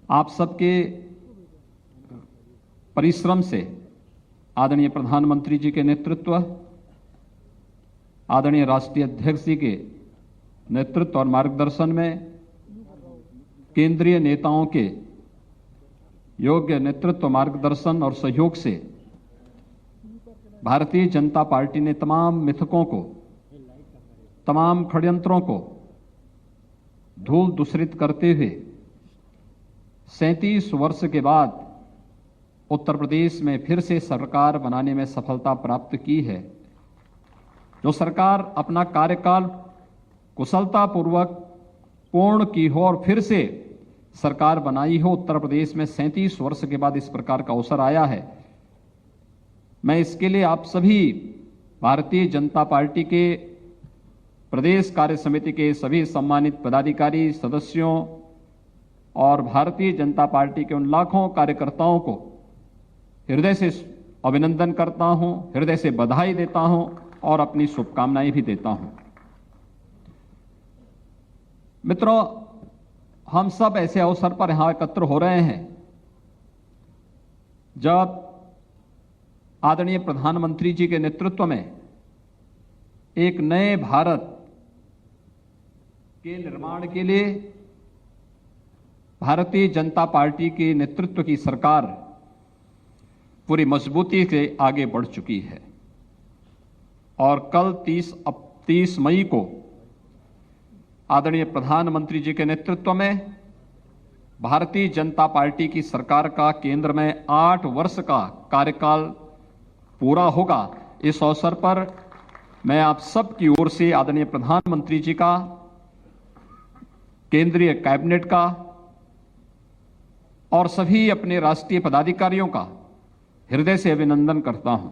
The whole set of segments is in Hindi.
आप सबके परिश्रम से आदरणीय प्रधानमंत्री जी के नेतृत्व, आदरणीय राष्ट्रीय अध्यक्ष जी के नेतृत्व और मार्गदर्शन में, केंद्रीय नेताओं के योग्य नेतृत्व, मार्गदर्शन और सहयोग से भारतीय जनता पार्टी ने तमाम मिथकों को, तमाम षड्यंत्रों को धूल दूषरित करते हुए 37 वर्ष के बाद उत्तर प्रदेश में फिर से सरकार बनाने में सफलता प्राप्त की है। जो सरकार अपना कार्यकाल कुशलतापूर्वक पूर्ण की हो और फिर से सरकार बनाई हो, उत्तर प्रदेश में 37 वर्ष के बाद इस प्रकार का अवसर आया है। मैं इसके लिए आप सभी भारतीय जनता पार्टी के प्रदेश कार्य समिति के सभी सम्मानित पदाधिकारी, सदस्यों और भारतीय जनता पार्टी के उन लाखों कार्यकर्ताओं को हृदय से अभिनंदन करता हूं, हृदय से बधाई देता हूं और अपनी शुभकामनाएं भी देता हूं। मित्रों, हम सब ऐसे अवसर पर यहां एकत्र हो रहे हैं जब आदरणीय प्रधानमंत्री जी के नेतृत्व में एक नए भारत के निर्माण के लिए भारतीय जनता पार्टी के नेतृत्व की सरकार पूरी मजबूती से आगे बढ़ चुकी है। और कल 30 मई को आदरणीय प्रधानमंत्री जी के नेतृत्व में भारतीय जनता पार्टी की सरकार का केंद्र में 8 वर्ष का कार्यकाल पूरा होगा। इस अवसर पर मैं आप सब की ओर से आदरणीय प्रधानमंत्री जी का, केंद्रीय कैबिनेट का और सभी अपने राष्ट्रीय पदाधिकारियों का हृदय से अभिनंदन करता हूं।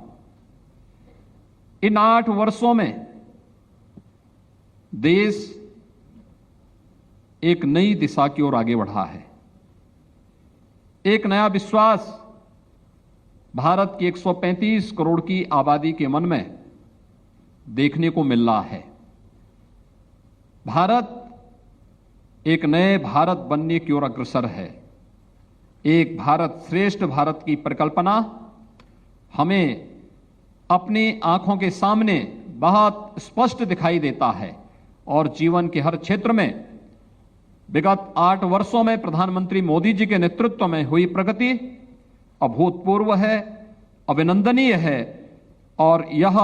इन 8 वर्षों में देश एक नई दिशा की ओर आगे बढ़ा है। एक नया विश्वास भारत की 135 करोड़ की आबादी के मन में देखने को मिल रहा है। भारत एक नए भारत बनने की ओर अग्रसर है। एक भारत श्रेष्ठ भारत की परिकल्पना हमें अपनी आंखों के सामने बहुत स्पष्ट दिखाई देता है और जीवन के हर क्षेत्र में विगत 8 वर्षों में प्रधानमंत्री मोदी जी के नेतृत्व में हुई प्रगति अभूतपूर्व है, अभिनंदनीय है और यह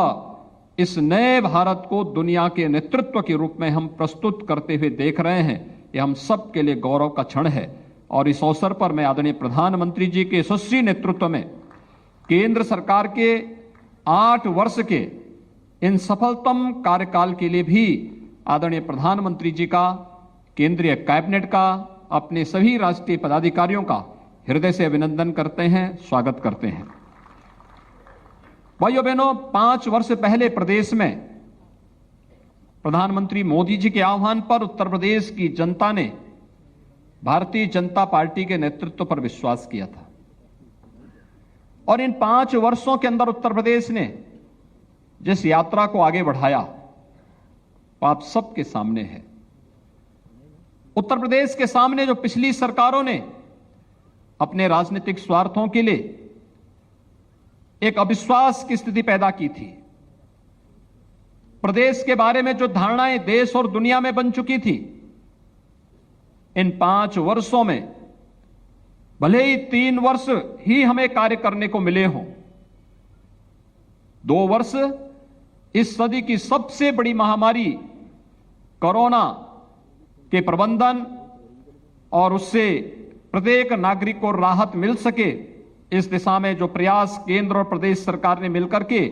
इस नए भारत को दुनिया के नेतृत्व के रूप में हम प्रस्तुत करते हुए देख रहे हैं। यह हम सब के लिए गौरव का क्षण है। और इस अवसर पर मैं आदरणीय प्रधानमंत्री जी के यशस्वी नेतृत्व में केंद्र सरकार के 8 वर्ष के इन सफलतम कार्यकाल के लिए भी आदरणीय प्रधानमंत्री जी का, केंद्रीय कैबिनेट का, अपने सभी राष्ट्रीय पदाधिकारियों का हृदय से अभिनंदन करते हैं, स्वागत करते हैं। भाइयों बहनों, 5 वर्ष पहले प्रदेश में प्रधानमंत्री मोदी जी के आह्वान पर उत्तर प्रदेश की जनता ने भारतीय जनता पार्टी के नेतृत्व पर विश्वास किया था। और इन 5 वर्षों के अंदर उत्तर प्रदेश ने जिस यात्रा को आगे बढ़ाया वो आप सबके सामने है। उत्तर प्रदेश के सामने जो पिछली सरकारों ने अपने राजनीतिक स्वार्थों के लिए एक अविश्वास की स्थिति पैदा की थी, प्रदेश के बारे में जो धारणाएं देश और दुनिया में बन चुकी थी, इन 5 वर्षों में भले ही 3 वर्ष ही हमें कार्य करने को मिले हों, 2 वर्ष इस सदी की सबसे बड़ी महामारी कोरोना के प्रबंधन और उससे प्रत्येक नागरिक को राहत मिल सके, इस दिशा में जो प्रयास केंद्र और प्रदेश सरकार ने मिलकर के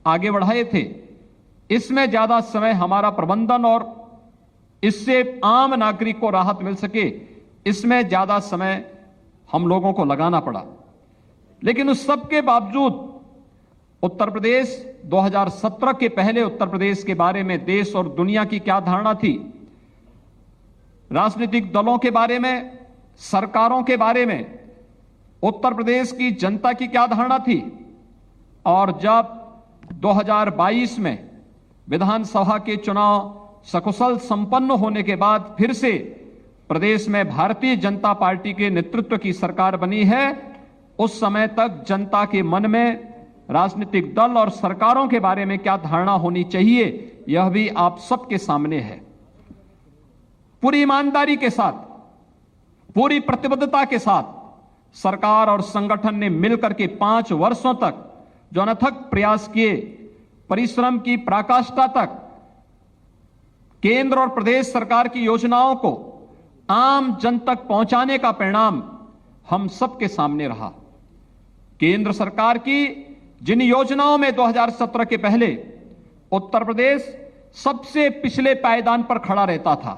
आगे बढ़ाए थे, इसमें ज्यादा समय हमारा प्रबंधन और इससे आम नागरिक को राहत मिल सके, इसमें ज्यादा समय हम लोगों को लगाना पड़ा। लेकिन उस सब के बावजूद उत्तर प्रदेश 2017 के पहले उत्तर प्रदेश के बारे में देश और दुनिया की क्या धारणा थी, राजनीतिक दलों के बारे में, सरकारों के बारे में, उत्तर प्रदेश की जनता की क्या धारणा थी, और जब 2022 में विधानसभा के चुनाव सकुशल संपन्न होने के बाद फिर से प्रदेश में भारतीय जनता पार्टी के नेतृत्व की सरकार बनी है, उस समय तक जनता के मन में राजनीतिक दल और सरकारों के बारे में क्या धारणा होनी चाहिए, यह भी आप सबके सामने है। पूरी ईमानदारी के साथ, पूरी प्रतिबद्धता के साथ सरकार और संगठन ने मिलकर के 5 वर्षों तक जो अनथक प्रयास किए, परिश्रम की पराकाष्ठा तक केंद्र और प्रदेश सरकार की योजनाओं को आम जन तक पहुंचाने का परिणाम हम सबके सामने रहा। केंद्र सरकार की जिन योजनाओं में 2017 के पहले उत्तर प्रदेश सबसे पिछले पायदान पर खड़ा रहता था,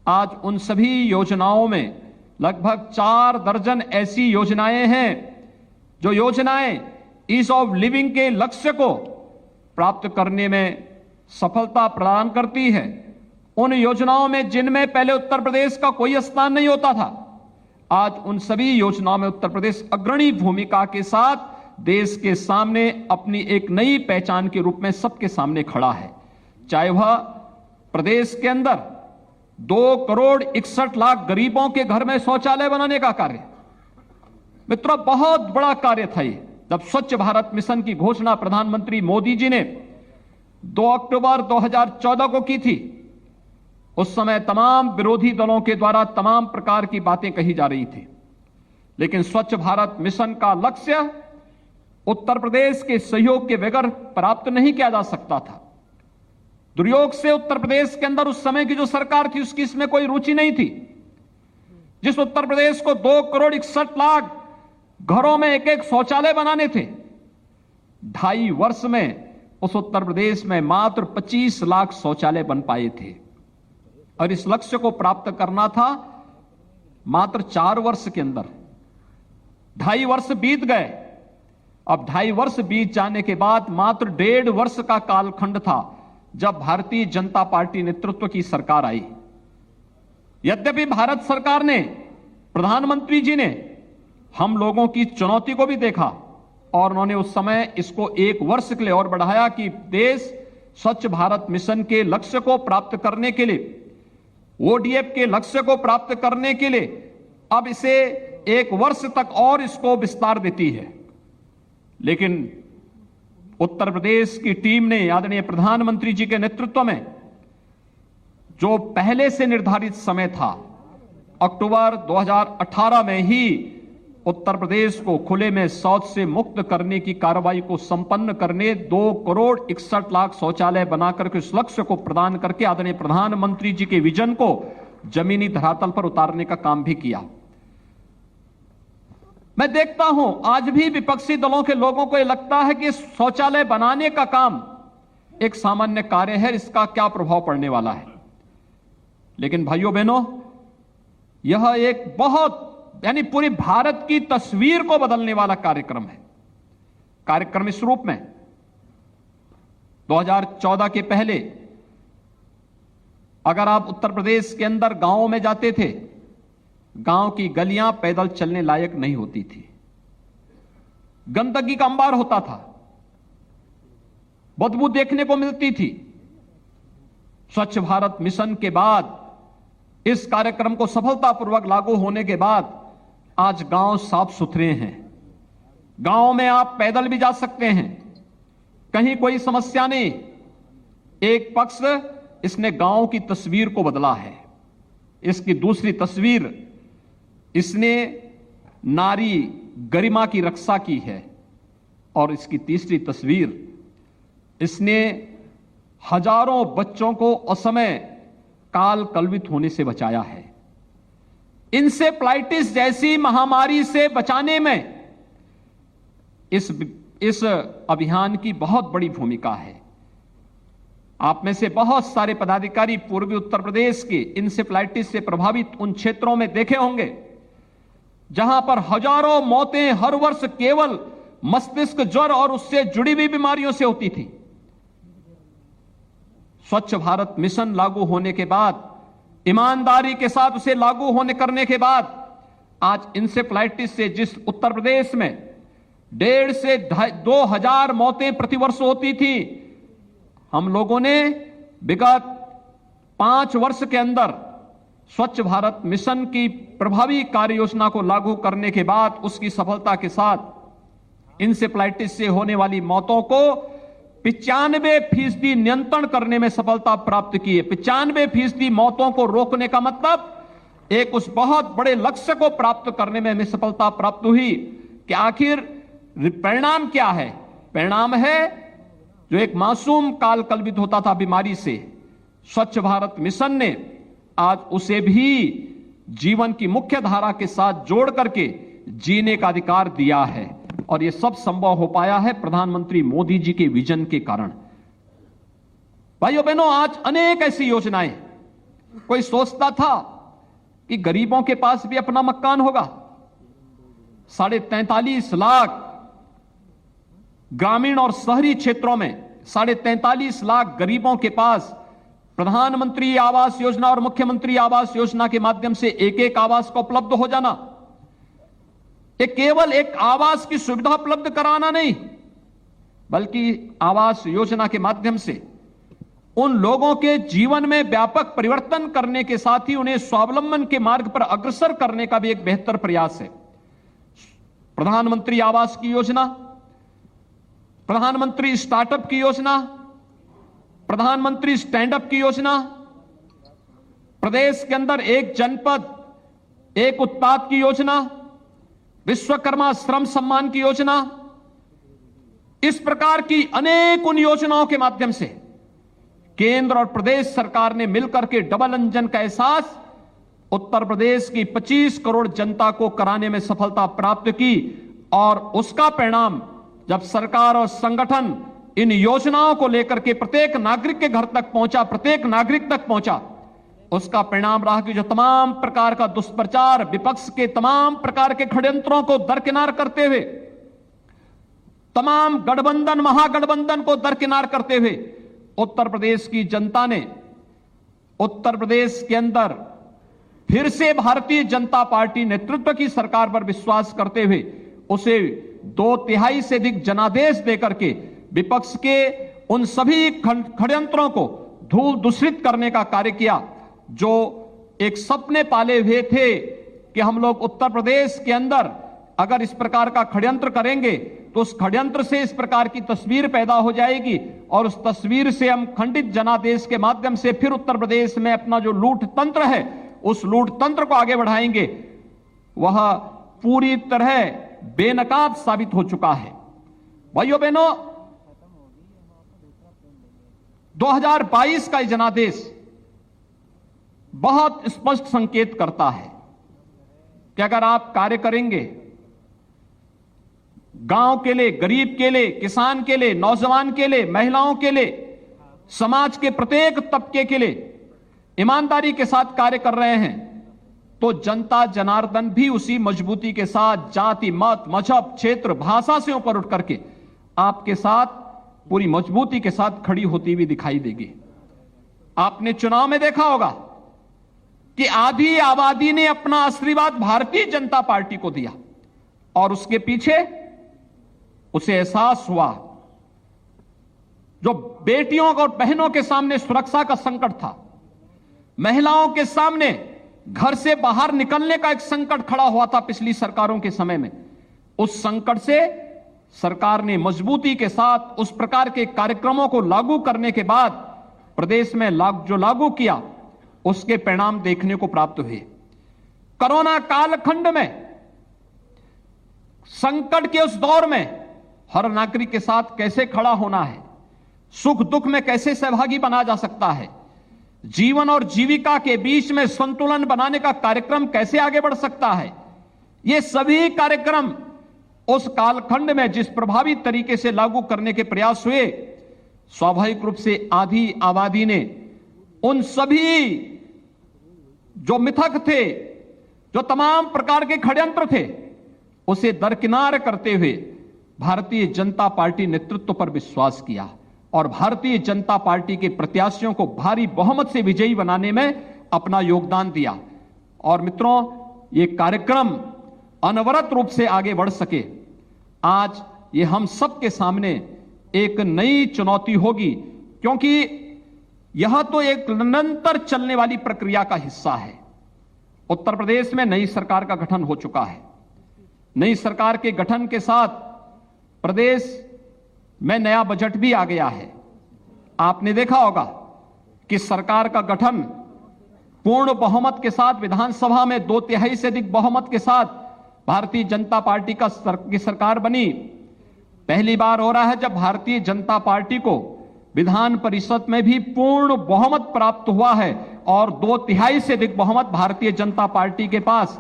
आज उन सभी योजनाओं में लगभग 4 दर्जन ऐसी योजनाएं हैं जो योजनाएं ईज ऑफ लिविंग के लक्ष्य को प्राप्त करने में सफलता प्रदान करती है। उन योजनाओं में जिनमें पहले उत्तर प्रदेश का कोई स्थान नहीं होता था, आज उन सभी योजनाओं में उत्तर प्रदेश अग्रणी भूमिका के साथ देश के सामने अपनी एक नई पहचान के रूप में सबके सामने खड़ा है। चाहे वह प्रदेश के अंदर 2,61,00,000 गरीबों के घर में शौचालय बनाने का कार्य, मित्रों बहुत बड़ा कार्य था ये। जब स्वच्छ भारत मिशन की घोषणा प्रधानमंत्री मोदी जी ने 2 अक्टूबर 2014 को की थी, उस समय तमाम विरोधी दलों के द्वारा तमाम प्रकार की बातें कही जा रही थी, लेकिन स्वच्छ भारत मिशन का लक्ष्य उत्तर प्रदेश के सहयोग के बगैर प्राप्त नहीं किया जा सकता था। दुर्योग से उत्तर प्रदेश के अंदर उस समय की जो सरकार थी उसकी इसमें कोई रुचि नहीं थी। जिस उत्तर प्रदेश को 2,61,00,000 घरों में एक शौचालय बनाने थे, 2.5 वर्ष में उस उत्तर प्रदेश में मात्र 25 लाख शौचालय बन पाए थे। और इस लक्ष्य को प्राप्त करना था मात्र 4 वर्ष के अंदर। 2.5 वर्ष बीत गए। अब 2.5 वर्ष बीत जाने के बाद मात्र 1.5 वर्ष का कालखंड था जब भारतीय जनता पार्टी नेतृत्व की सरकार आई। यद्यपि भारत सरकार ने, प्रधानमंत्री जी ने हम लोगों की चुनौती को भी देखा और उन्होंने उस समय इसको 1 वर्ष के लिए और बढ़ाया कि देश स्वच्छ भारत मिशन के लक्ष्य को प्राप्त करने के लिए, ओडीएफ के लक्ष्य को प्राप्त करने के लिए अब इसे 1 वर्ष तक और इसको विस्तार देती है। लेकिन उत्तर प्रदेश की टीम ने आदरणीय प्रधानमंत्री जी के नेतृत्व में जो पहले से निर्धारित समय था, अक्टूबर 2018 में ही उत्तर प्रदेश को खुले में शौच से मुक्त करने की कार्रवाई को संपन्न करने 2,61,00,000 शौचालय बनाकर के उस लक्ष्य को प्रदान करके आदरणीय प्रधानमंत्री जी के विजन को जमीनी धरातल पर उतारने का काम भी किया। मैं देखता हूं आज भी विपक्षी दलों के लोगों को यह लगता है कि शौचालय बनाने का काम एक सामान्य कार्य है, इसका क्या प्रभाव पड़ने वाला है। लेकिन भाइयों बहनों, यह एक बहुत यानी पूरी भारत की तस्वीर को बदलने वाला कार्यक्रम है। कार्यक्रम इस रूप में 2014 के पहले अगर आप उत्तर प्रदेश के अंदर गांवों में जाते थे, गांव की गलियां पैदल चलने लायक नहीं होती थी, गंदगी का अंबार होता था, बदबू देखने को मिलती थी। स्वच्छ भारत मिशन के बाद, इस कार्यक्रम को सफलतापूर्वक लागू होने के बाद आज गांव साफ सुथरे हैं। गांव में आप पैदल भी जा सकते हैं, कहीं कोई समस्या नहीं। एक पक्ष इसने गांव की तस्वीर को बदला है, इसकी दूसरी तस्वीर इसने नारी गरिमा की रक्षा की है, और इसकी तीसरी तस्वीर इसने हजारों बच्चों को असमय काल कलवित होने से बचाया है। इंसेफ्लाइटिस जैसी महामारी से बचाने में इस अभियान की बहुत बड़ी भूमिका है। आप में से बहुत सारे पदाधिकारी पूर्वी उत्तर प्रदेश के इंसेफ्लाइटिस से प्रभावित उन क्षेत्रों में देखे होंगे जहां पर हजारों मौतें हर वर्ष केवल मस्तिष्क ज्वर और उससे जुड़ी हुई बीमारियों से होती थी। स्वच्छ भारत मिशन लागू होने के बाद, ईमानदारी के साथ उसे लागू होने करने के बाद, आज इंसेफ्लाइटिस से जिस उत्तर प्रदेश में 1,500 से 2,000 मौतें प्रतिवर्ष होती थी, हम लोगों ने विगत 5 वर्ष के अंदर स्वच्छ भारत मिशन की प्रभावी कार्य योजना को लागू करने के बाद उसकी सफलता के साथ इंसेफ्लाइटिस से होने वाली मौतों को 95% नियंत्रण करने में सफलता प्राप्त की है। 95% मौतों को रोकने का मतलब एक उस बहुत बड़े लक्ष्य को प्राप्त करने में हमें सफलता प्राप्त हुई कि आखिर परिणाम क्या है? परिणाम है जो एक मासूम काल कल्पित होता था बीमारी से, स्वच्छ भारत मिशन ने आज उसे भी जीवन की मुख्य धारा के साथ जोड़ करके जीने का अधिकार दिया है। और यह सब संभव हो पाया है प्रधानमंत्री मोदी जी के विजन के कारण। भाइयों बहनों, आज अनेक ऐसी योजनाएं, कोई सोचता था कि गरीबों के पास भी अपना मकान होगा। 43.5 लाख ग्रामीण और शहरी क्षेत्रों में 43.5 लाख गरीबों के पास प्रधानमंत्री आवास योजना और मुख्यमंत्री आवास योजना के माध्यम से एक एक आवास को उपलब्ध हो जाना। ये केवल एक आवास की सुविधा उपलब्ध कराना नहीं, बल्कि आवास योजना के माध्यम से उन लोगों के जीवन में व्यापक परिवर्तन करने के साथ ही उन्हें स्वावलंबन के मार्ग पर अग्रसर करने का भी एक बेहतर प्रयास है। प्रधानमंत्री आवास की योजना, प्रधानमंत्री स्टार्टअप की योजना, प्रधानमंत्री स्टैंड अप की योजना, प्रदेश के अंदर एक जनपद एक उत्पाद की योजना, विश्वकर्मा श्रम सम्मान की योजना, इस प्रकार की अनेक उन योजनाओं के माध्यम से केंद्र और प्रदेश सरकार ने मिलकर के डबल इंजन का एहसास उत्तर प्रदेश की 25 करोड़ जनता को कराने में सफलता प्राप्त की। और उसका परिणाम जब सरकार और संगठन इन योजनाओं को लेकर के प्रत्येक नागरिक के घर तक पहुंचा, प्रत्येक नागरिक तक पहुंचा, उसका परिणाम रहा कि जो तमाम प्रकार का दुष्प्रचार, विपक्ष के तमाम प्रकार के षड्यंत्रों को दरकिनार करते हुए, तमाम गठबंधन महागठबंधन को दरकिनार करते हुए उत्तर प्रदेश की जनता ने उत्तर प्रदेश के अंदर फिर से भारतीय जनता पार्टी नेतृत्व की सरकार पर विश्वास करते हुए उसे 2/3 से अधिक जनादेश देकर के विपक्ष के उन सभी षड्यंत्रों को धूल दूषित करने का कार्य किया। जो एक सपने पाले हुए थे कि हम लोग उत्तर प्रदेश के अंदर अगर इस प्रकार का षड्यंत्र करेंगे तो उस षड्यंत्र से इस प्रकार की तस्वीर पैदा हो जाएगी और उस तस्वीर से हम खंडित जनादेश के माध्यम से फिर उत्तर प्रदेश में अपना जो लूट तंत्र है उस लूट तंत्र को आगे बढ़ाएंगे, वह पूरी तरह बेनकाब साबित हो चुका है। भाइयों बहनों, 2022 का जनादेश बहुत स्पष्ट संकेत करता है कि अगर आप कार्य करेंगे गांव के लिए, गरीब के लिए, किसान के लिए, नौजवान के लिए, महिलाओं के लिए, समाज के प्रत्येक तबके के लिए ईमानदारी के साथ कार्य कर रहे हैं, तो जनता जनार्दन भी उसी मजबूती के साथ जाति, मत, मजहब, क्षेत्र, भाषा से ऊपर उठ करके आपके साथ पूरी मजबूती के साथ खड़ी होती हुई दिखाई देगी। आपने चुनाव में देखा होगा कि आधी आबादी ने अपना आशीर्वाद भारतीय जनता पार्टी को दिया और उसके पीछे उसे एहसास हुआ जो बेटियों और बहनों के सामने सुरक्षा का संकट था, महिलाओं के सामने घर से बाहर निकलने का एक संकट खड़ा हुआ था पिछली सरकारों के समय में, उस संकट से सरकार ने मजबूती के साथ उस प्रकार के कार्यक्रमों को लागू करने के बाद प्रदेश में जो लागू किया उसके परिणाम देखने को प्राप्त हुए। कोरोना कालखंड में, संकट के उस दौर में हर नागरिक के साथ कैसे खड़ा होना है, सुख दुख में कैसे सहभागी बना जा सकता है, जीवन और जीविका के बीच में संतुलन बनाने का कार्यक्रम कैसे आगे बढ़ सकता है, ये सभी कार्यक्रम उस कालखंड में जिस प्रभावी तरीके से लागू करने के प्रयास हुए, स्वाभाविक रूप से आधी आबादी ने उन सभी जो मिथक थे, जो तमाम प्रकार के षड्यंत्र थे, उसे दरकिनार करते हुए भारतीय जनता पार्टी नेतृत्व पर विश्वास किया और भारतीय जनता पार्टी के प्रत्याशियों को भारी बहुमत से विजयी बनाने में अपना योगदान दिया। और मित्रों, ये कार्यक्रम अनवरत रूप से आगे बढ़ सके, आज ये हम सबके सामने एक नई चुनौती होगी, क्योंकि यह तो एक निरंतर चलने वाली प्रक्रिया का हिस्सा है। उत्तर प्रदेश में नई सरकार का गठन हो चुका है। नई सरकार के गठन के साथ प्रदेश में नया बजट भी आ गया है। आपने देखा होगा कि सरकार का गठन पूर्ण बहुमत के साथ विधानसभा में 2/3 से अधिक बहुमत के साथ भारतीय जनता पार्टी की सरकार बनी। पहली बार हो रहा है जब भारतीय जनता पार्टी को विधान परिषद में भी पूर्ण बहुमत प्राप्त हुआ है और 2/3 से अधिक बहुमत भारतीय जनता पार्टी के पास।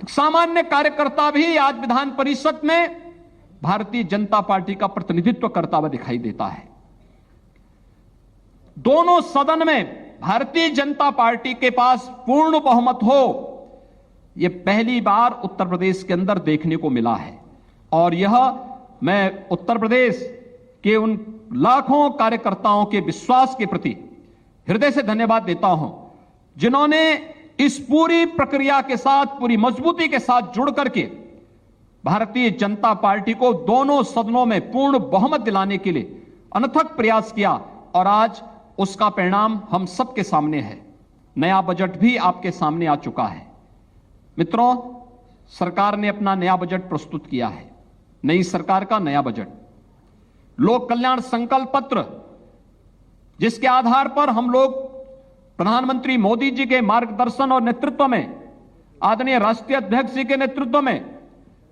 सामान्य कार्यकर्ता भी आज विधान परिषद में भारतीय जनता पार्टी का प्रतिनिधित्व करता हुआ दिखाई देता है। दोनों सदन में भारतीय जनता पार्टी के पास पूर्ण बहुमत हो, यह पहली बार उत्तर प्रदेश के अंदर देखने को मिला है। और यह मैं उत्तर प्रदेश के उन लाखों कार्यकर्ताओं के विश्वास के प्रति हृदय से धन्यवाद देता हूं, जिन्होंने इस पूरी प्रक्रिया के साथ पूरी मजबूती के साथ जुड़ करके भारतीय जनता पार्टी को दोनों सदनों में पूर्ण बहुमत दिलाने के लिए अनथक प्रयास किया और आज उसका परिणाम हम सबके सामने है। नया बजट भी आपके सामने आ चुका है। मित्रों, सरकार ने अपना नया बजट प्रस्तुत किया है। नई सरकार का नया बजट, लोक कल्याण संकल्प पत्र, जिसके आधार पर हम लोग प्रधानमंत्री मोदी जी के मार्गदर्शन और नेतृत्व में, आदरणीय राष्ट्रीय अध्यक्ष जी के नेतृत्व में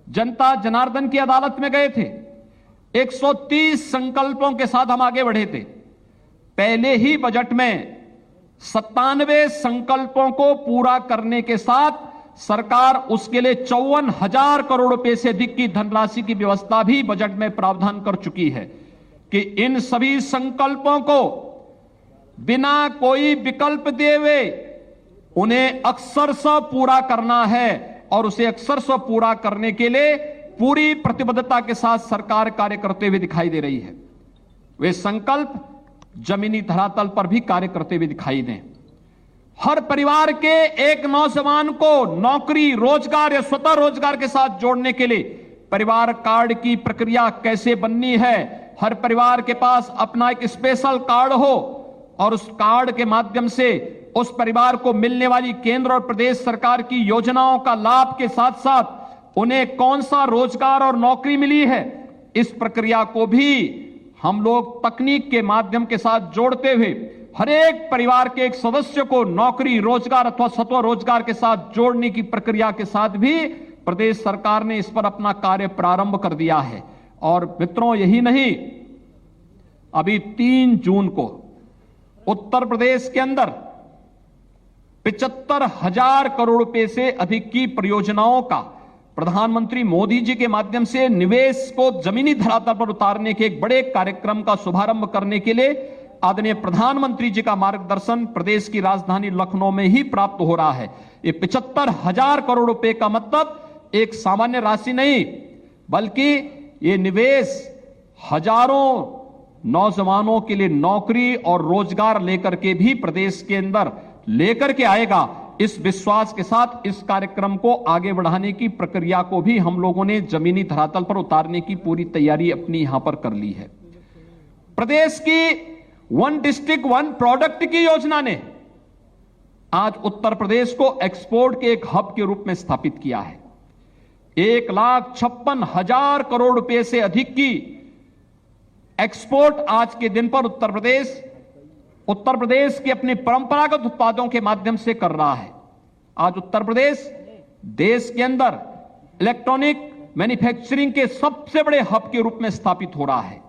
जनता जनार्दन की अदालत में गए थे। 130 संकल्पों के साथ हम आगे बढ़े थे। पहले ही बजट में 97 संकल्पों को पूरा करने के साथ सरकार उसके लिए 54,000 करोड़ रुपए से अधिक की धनराशि की व्यवस्था भी बजट में प्रावधान कर चुकी है कि इन सभी संकल्पों को बिना कोई विकल्प दिए हुए उन्हें अक्षरशः पूरा करना है और उसे अक्षरशः पूरा करने के लिए पूरी प्रतिबद्धता के साथ सरकार कार्य करते हुए दिखाई दे रही है। वे संकल्प जमीनी धरातल पर भी कार्य करते हुए दिखाई दें। हर परिवार के एक नौजवान को नौकरी, रोजगार या स्वतः रोजगार के साथ जोड़ने के लिए परिवार कार्ड की प्रक्रिया कैसे बननी है। हर परिवार के पास अपना एक स्पेशल कार्ड हो और उस कार्ड के माध्यम से उस परिवार को मिलने वाली केंद्र और प्रदेश सरकार की योजनाओं का लाभ के साथ साथ उन्हें कौन सा रोजगार और नौकरी मिली है, इस प्रक्रिया को भी हम लोग तकनीक के माध्यम के साथ जोड़ते हुए हर एक परिवार के एक सदस्य को नौकरी, रोजगार अथवा स्वतः रोजगार के साथ जोड़ने की प्रक्रिया के साथ भी प्रदेश सरकार ने इस पर अपना कार्य प्रारंभ कर दिया है। और मित्रों, यही नहीं, अभी 3 जून को उत्तर प्रदेश के अंदर 75,000 करोड़ रुपए से अधिक की परियोजनाओं का प्रधानमंत्री मोदी जी के माध्यम से निवेश को जमीनी धरातल पर उतारने के एक बड़े कार्यक्रम का शुभारंभ करने के लिए आदरणीय प्रधानमंत्री जी का मार्गदर्शन प्रदेश की राजधानी लखनऊ में ही प्राप्त हो रहा है। ये 75,000 करोड़ रुपए का मतलब एक सामान्य राशि नहीं, बल्कि ये निवेश हजारों नौजवानों के लिए नौकरी और रोजगार लेकर के भी प्रदेश के अंदर लेकर के आएगा। इस विश्वास के साथ इस कार्यक्रम को आगे बढ़ाने की प्रक्रिया को भी हम लोगों ने जमीनी धरातल पर उतारने की पूरी तैयारी अपनी यहां पर कर ली है। प्रदेश की 1 डिस्ट्रिक्ट 1 प्रोडक्ट की योजना ने आज उत्तर प्रदेश को एक्सपोर्ट के एक हब के रूप में स्थापित किया है। 1,56,000 करोड़ रुपए से अधिक की एक्सपोर्ट आज के दिन पर उत्तर प्रदेश के अपने परंपरागत उत्पादों के माध्यम से कर रहा है। आज उत्तर प्रदेश देश के अंदर इलेक्ट्रॉनिक मैन्युफैक्चरिंग के सबसे बड़े हब के रूप में स्थापित हो रहा है।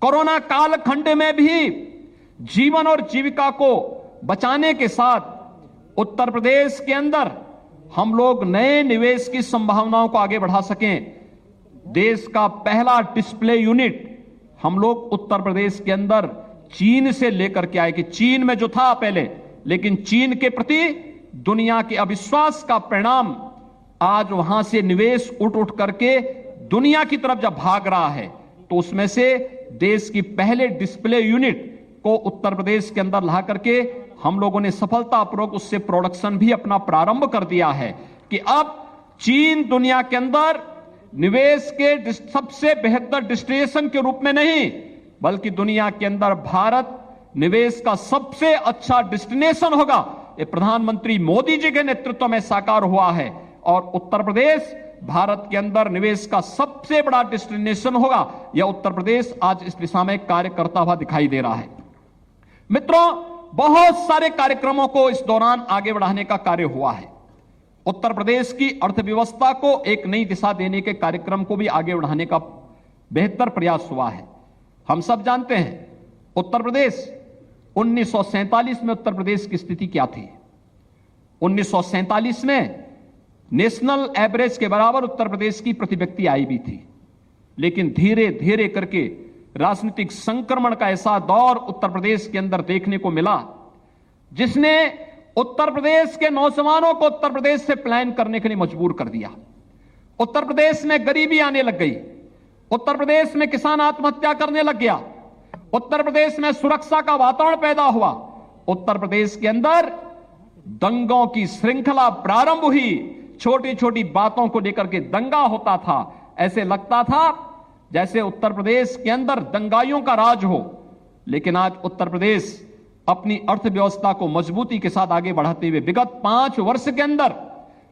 कोरोना कालखंड में भी जीवन और जीविका को बचाने के साथ उत्तर प्रदेश के अंदर हम लोग नए निवेश की संभावनाओं को आगे बढ़ा सकें। देश का पहला डिस्प्ले यूनिट हम लोग उत्तर प्रदेश के अंदर चीन से लेकर के आए कि चीन में जो था पहले, लेकिन चीन के प्रति दुनिया के अविश्वास का परिणाम आज वहां से निवेश उठ करके दुनिया की तरफ जब भाग रहा है, तो उसमें से देश की पहले डिस्प्ले यूनिट को उत्तर प्रदेश के अंदर ला करके हम लोगों ने सफलतापूर्वक उससे प्रोडक्शन भी अपना प्रारंभ कर दिया है कि अब चीन दुनिया के अंदर निवेश के सबसे बेहतर डेस्टिनेशन के रूप में नहीं, बल्कि दुनिया के अंदर भारत निवेश का सबसे अच्छा डेस्टिनेशन होगा। ये प्रधानमंत्री मोदी जी के नेतृत्व में साकार हुआ है और उत्तर प्रदेश भारत के अंदर निवेश का सबसे बड़ा डेस्टिनेशन होगा। यह उत्तर प्रदेश आज इस दिशा में कार्य करता हुआ दिखाई दे रहा है। मित्रों, बहुत सारे कार्यक्रमों को इस दौरान आगे बढ़ाने का कार्य हुआ है। उत्तर प्रदेश की अर्थव्यवस्था को एक नई दिशा देने के कार्यक्रम को भी आगे बढ़ाने का बेहतर प्रयास हुआ है। हम सब जानते हैं उत्तर प्रदेश 1947 में उत्तर प्रदेश की स्थिति क्या थी। 1947 में नेशनल एवरेज के बराबर उत्तर प्रदेश की प्रति व्यक्ति आय भी थी, लेकिन धीरे धीरे करके राजनीतिक संक्रमण का ऐसा दौर उत्तर प्रदेश के अंदर देखने को मिला जिसने उत्तर प्रदेश के नौजवानों को उत्तर प्रदेश से पलायन करने के लिए मजबूर कर दिया। उत्तर प्रदेश में गरीबी आने लग गई, उत्तर प्रदेश में किसान आत्महत्या करने लग गया, उत्तर प्रदेश में सुरक्षा का वातावरण पैदा हुआ, उत्तर प्रदेश के अंदर दंगों की श्रृंखला प्रारंभ हुई। छोटी छोटी बातों को लेकर के दंगा होता था, ऐसे लगता था जैसे उत्तर प्रदेश के अंदर दंगाइयों का राज हो। लेकिन आज उत्तर प्रदेश अपनी अर्थव्यवस्था को मजबूती के साथ आगे बढ़ाते हुए विगत 5 वर्ष के अंदर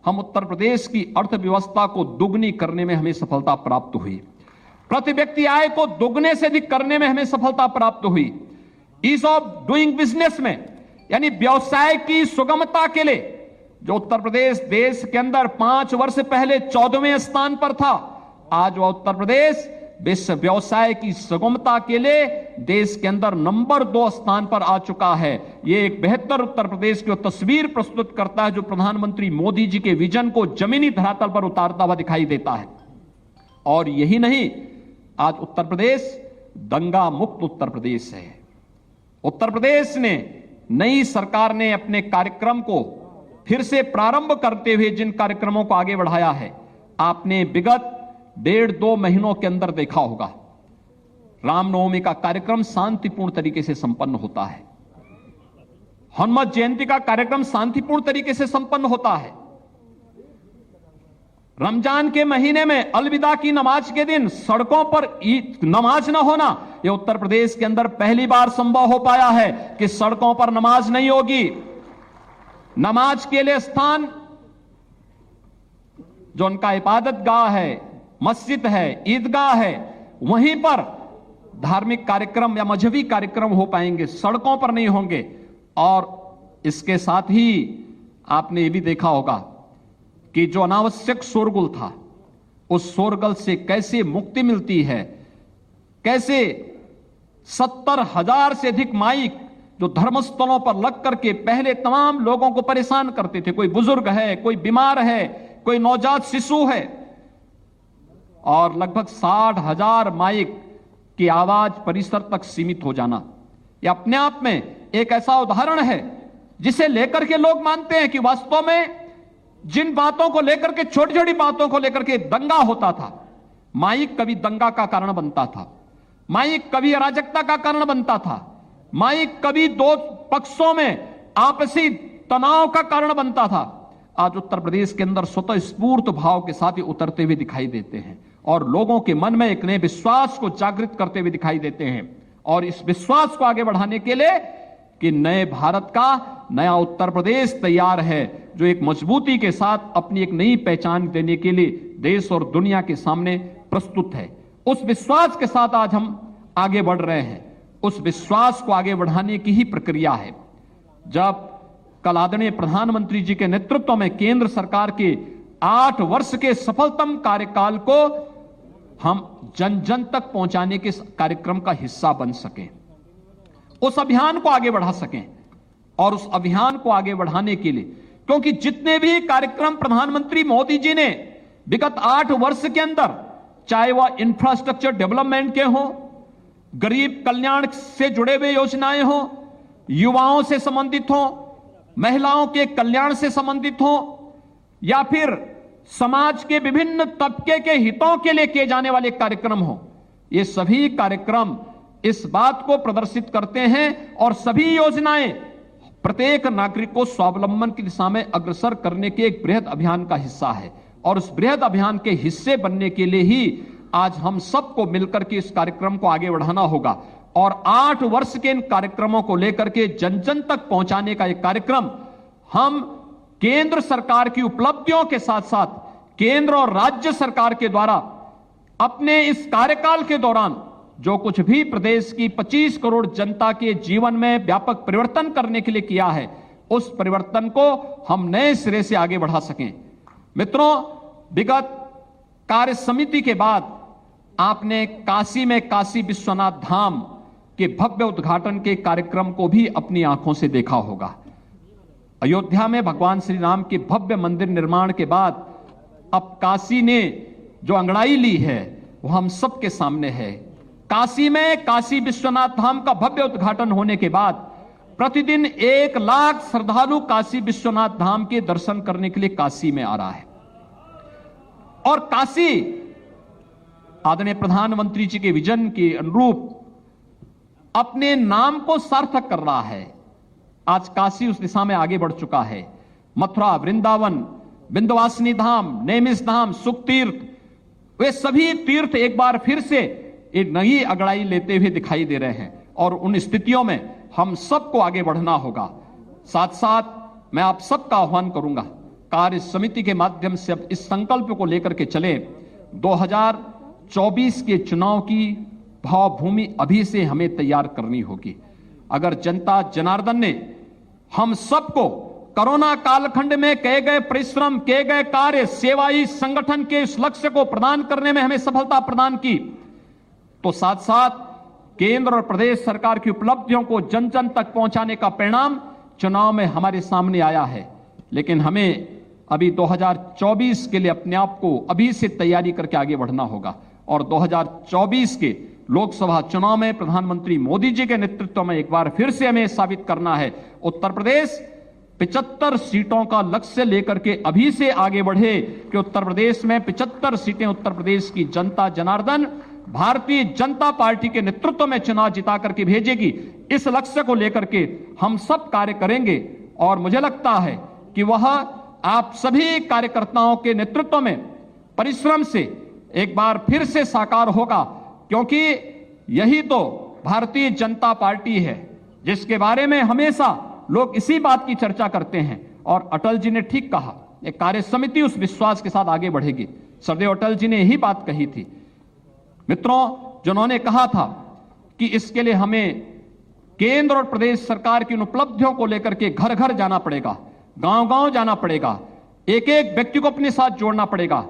हम उत्तर प्रदेश की अर्थव्यवस्था को दुगनी करने में हमें सफलता प्राप्त हुई। प्रति व्यक्ति आय को दुगने से अधिक करने में हमें सफलता प्राप्त हुई। ईज ऑफ डूइंग बिजनेस में, यानी व्यवसाय की सुगमता के लिए जो उत्तर प्रदेश देश के अंदर 5 वर्ष पहले 14वें स्थान पर था, आज वह उत्तर प्रदेश विश्व व्यवसाय की सुगमता के लिए देश के अंदर नंबर 2 स्थान पर आ चुका है। यह एक बेहतर उत्तर प्रदेश की तस्वीर प्रस्तुत करता है जो प्रधानमंत्री मोदी जी के विजन को जमीनी धरातल पर उतारता हुआ दिखाई देता है। और यही नहीं, आज उत्तर प्रदेश दंगा मुक्त उत्तर प्रदेश है। उत्तर प्रदेश ने, नई सरकार ने अपने कार्यक्रम को फिर से प्रारंभ करते हुए जिन कार्यक्रमों को आगे बढ़ाया है, आपने विगत 1.5-2 महीनों के अंदर देखा होगा। रामनवमी का कार्यक्रम शांतिपूर्ण तरीके से संपन्न होता है, हनुमत जयंती का कार्यक्रम शांतिपूर्ण तरीके से संपन्न होता है, रमजान के महीने में अलविदा की नमाज के दिन सड़कों पर नमाज न होना, यह उत्तर प्रदेश के अंदर पहली बार संभव हो पाया है कि सड़कों पर नमाज नहीं होगी। नमाज के लिए स्थान जो उनका इबादत गाह है, मस्जिद है, ईदगाह है, वहीं पर धार्मिक कार्यक्रम या मजहबी कार्यक्रम हो पाएंगे, सड़कों पर नहीं होंगे। और इसके साथ ही आपने ये भी देखा होगा कि जो अनावश्यक शोरगुल था, उस शोरगुल से कैसे मुक्ति मिलती है, कैसे 70,000 से अधिक माइक जो धर्मस्थलों पर लग करके पहले तमाम लोगों को परेशान करते थे, कोई बुजुर्ग है, कोई बीमार है, कोई नवजात शिशु है, और लगभग 60,000 माइक की आवाज परिसर तक सीमित हो जाना, यह अपने आप में एक ऐसा उदाहरण है जिसे लेकर के लोग मानते हैं कि वास्तव में जिन बातों को लेकर के, छोटी छोटी बातों को लेकर के दंगा होता था, माइक कभी दंगा का कारण बनता था, माइक कभी अराजकता का कारण बनता था, माइक कभी 2 पक्षों में आपसी तनाव का कारण बनता था। आज उत्तर प्रदेश के अंदर स्वतः स्फूर्त भाव के साथ ही उतरते हुए दिखाई देते हैं और लोगों के मन में एक नए विश्वास को जागृत करते हुए दिखाई देते हैं। और इस विश्वास को आगे बढ़ाने के लिए कि नए भारत का नया उत्तर प्रदेश तैयार है, जो एक मजबूती के साथ अपनी एक नई पहचान देने के लिए देश और दुनिया के सामने प्रस्तुत है। उस विश्वास के साथ आज हम आगे बढ़ रहे हैं। उस विश्वास को आगे बढ़ाने की ही प्रक्रिया है। जब कल आदरणीय प्रधानमंत्री जी के नेतृत्व में केंद्र सरकार के 8 वर्ष के सफलतम कार्यकाल को हम जन जन तक पहुंचाने के कार्यक्रम का हिस्सा बन सकें, उस अभियान को आगे बढ़ा सकें, और उस अभियान को आगे बढ़ाने के लिए, क्योंकि जितने भी कार्यक्रम प्रधानमंत्री मोदी जी ने विगत 8 वर्ष के अंदर, चाहे वह इंफ्रास्ट्रक्चर डेवलपमेंट के हों, गरीब कल्याण से जुड़े हुए योजनाएं हों, युवाओं से संबंधित हों, महिलाओं के कल्याण से संबंधित हों, या फिर समाज के विभिन्न तबके के हितों के लिए किए जाने वाले कार्यक्रम हों, ये सभी कार्यक्रम इस बात को प्रदर्शित करते हैं और सभी योजनाएं प्रत्येक नागरिक को स्वावलंबन की दिशा में अग्रसर करने के एक बृहद अभियान का हिस्सा है। और उस बृहद अभियान के हिस्से बनने के लिए ही आज हम सबको मिलकर के इस कार्यक्रम को आगे बढ़ाना होगा। और 8 वर्ष के इन कार्यक्रमों को लेकर के जन जन तक पहुंचाने का एक कार्यक्रम हम केंद्र सरकार की उपलब्धियों के साथ साथ केंद्र और राज्य सरकार के द्वारा अपने इस कार्यकाल के दौरान जो कुछ भी प्रदेश की 25 करोड़ जनता के जीवन में व्यापक परिवर्तन करने के लिए किया है, उस परिवर्तन को हम नए सिरे से आगे बढ़ा सकें। मित्रों, विगत कार्य समिति के बाद आपने काशी में काशी विश्वनाथ धाम के भव्य उद्घाटन के कार्यक्रम को भी अपनी आंखों से देखा होगा। अयोध्या में भगवान श्री राम के भव्य मंदिर निर्माण के बाद अब काशी ने जो अंगड़ाई ली है वो हम सबके सामने है। काशी में काशी विश्वनाथ धाम का भव्य उद्घाटन होने के बाद प्रतिदिन 1 लाख श्रद्धालु काशी विश्वनाथ धाम के दर्शन करने के लिए काशी में आ रहा है। और काशी आदरणीय प्रधानमंत्री जी के विजन के अनुरूप अपने नाम को सार्थक कर रहा है। आज काशी उस दिशा में आगे बढ़ चुका है। मथुरा, वृंदावन, विंध्यवासिनी धाम, नेमिष धाम, सुख तीर्थ, वे सभी तीर्थ एक बार फिर से एक नई अगड़ाई लेते हुए दिखाई दे रहे हैं और उन स्थितियों में हम सबको आगे बढ़ना होगा। साथ साथ मैं आप सबका आह्वान करूंगा, कार्य समिति के माध्यम से अब इस संकल्प को लेकर के चले। 2024 के चुनाव की भावभूमि अभी से हमें तैयार करनी होगी। अगर जनता जनार्दन ने हम सबको कोरोना कालखंड में किए गए परिश्रम, किए गए कार्य, सेवाई संगठन के इस लक्ष्य को प्रदान करने में हमें सफलता प्रदान की, तो साथ साथ केंद्र और प्रदेश सरकार की उपलब्धियों को जन जन तक पहुंचाने का परिणाम चुनाव में हमारे सामने आया है। लेकिन हमें अभी 2024 के लिए अपने आप को अभी से तैयारी करके आगे बढ़ना होगा और 2024 के लोकसभा चुनाव में प्रधानमंत्री मोदी जी के नेतृत्व में एक बार फिर से हमें साबित करना है, उत्तर प्रदेश 75 सीटों का लक्ष्य लेकर के अभी से आगे बढ़े कि उत्तर प्रदेश में 75 सीटें उत्तर प्रदेश की जनता जनार्दन भारतीय जनता पार्टी के नेतृत्व में चुनाव जिता करके भेजेगी। इस लक्ष्य को लेकर के हम सब कार्य करेंगे और मुझे लगता है कि वह आप सभी कार्यकर्ताओं के नेतृत्व में परिश्रम से एक बार फिर से साकार होगा, क्योंकि यही तो भारतीय जनता पार्टी है जिसके बारे में हमेशा लोग इसी बात की चर्चा करते हैं। और अटल जी ने ठीक कहा, एक कार्य समिति उस विश्वास के साथ आगे बढ़ेगी। सरदेव अटल जी ने यही बात कही थी मित्रों, जिन्होंने कहा था कि इसके लिए हमें केंद्र और प्रदेश सरकार की उन उपलब्धियों को लेकर के घर घर जाना पड़ेगा, गांव गांव जाना पड़ेगा, एक एक व्यक्ति को अपने साथ जोड़ना पड़ेगा,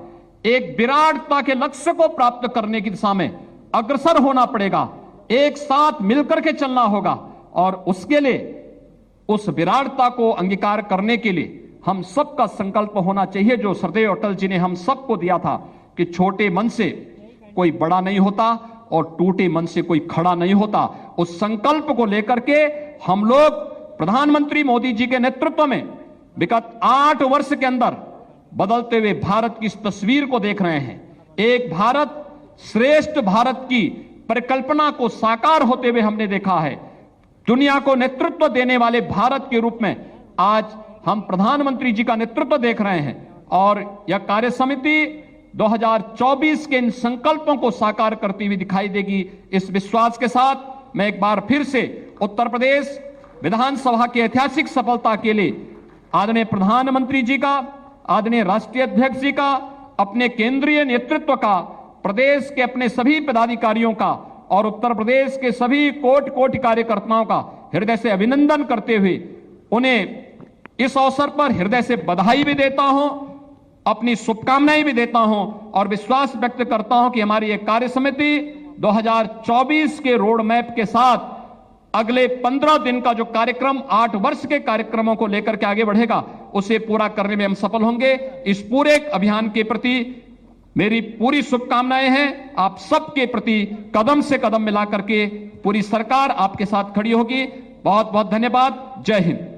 एक विराटता के लक्ष्य को प्राप्त करने की दिशा में अग्रसर होना पड़ेगा, एक साथ मिलकर के चलना होगा। और उसके लिए, उस विराटता को अंगीकार करने के लिए हम सबका संकल्प होना चाहिए, जो सरदेव अटल जी ने हम सबको दिया था कि छोटे मन से कोई बड़ा नहीं होता और टूटे मन से कोई खड़ा नहीं होता। उस संकल्प को लेकर के हम लोग प्रधानमंत्री मोदी जी के नेतृत्व में विगत 8 वर्ष के अंदर बदलते हुए भारत की इस तस्वीर को देख रहे हैं। एक भारत श्रेष्ठ भारत की परिकल्पना को साकार होते हुए हमने देखा है। दुनिया को नेतृत्व देने वाले भारत के रूप में आज हम प्रधानमंत्री जी का नेतृत्व देख रहे हैं और यह कार्य समिति 2024 के इन संकल्पों को साकार करती हुई दिखाई देगी। इस विश्वास के साथ मैं एक बार फिर से उत्तर प्रदेश विधानसभा की ऐतिहासिक सफलता के लिए आदरणीय प्रधानमंत्री जी का, आदरणीय राष्ट्रीय अध्यक्ष जी का, अपने केंद्रीय नेतृत्व का, प्रदेश के अपने सभी पदाधिकारियों का और उत्तर प्रदेश के सभी कोटि कार्यकर्ताओं का हृदय से अभिनंदन करते हुए उन्हें इस अवसर पर हृदय से बधाई भी देता हूं, अपनी शुभकामनाएं भी देता हूं और विश्वास व्यक्त करता हूं कि हमारी एक कार्य समिति 2024 के रोड मैप के साथ अगले 15 दिन का जो कार्यक्रम 8 वर्ष के कार्यक्रमों को लेकर के आगे बढ़ेगा, उसे पूरा करने में हम सफल होंगे। इस पूरे अभियान के प्रति मेरी पूरी शुभकामनाएं हैं। आप सबके प्रति कदम से कदम मिला करके पूरी सरकार आपके साथ खड़ी होगी। बहुत बहुत धन्यवाद। जय हिंद।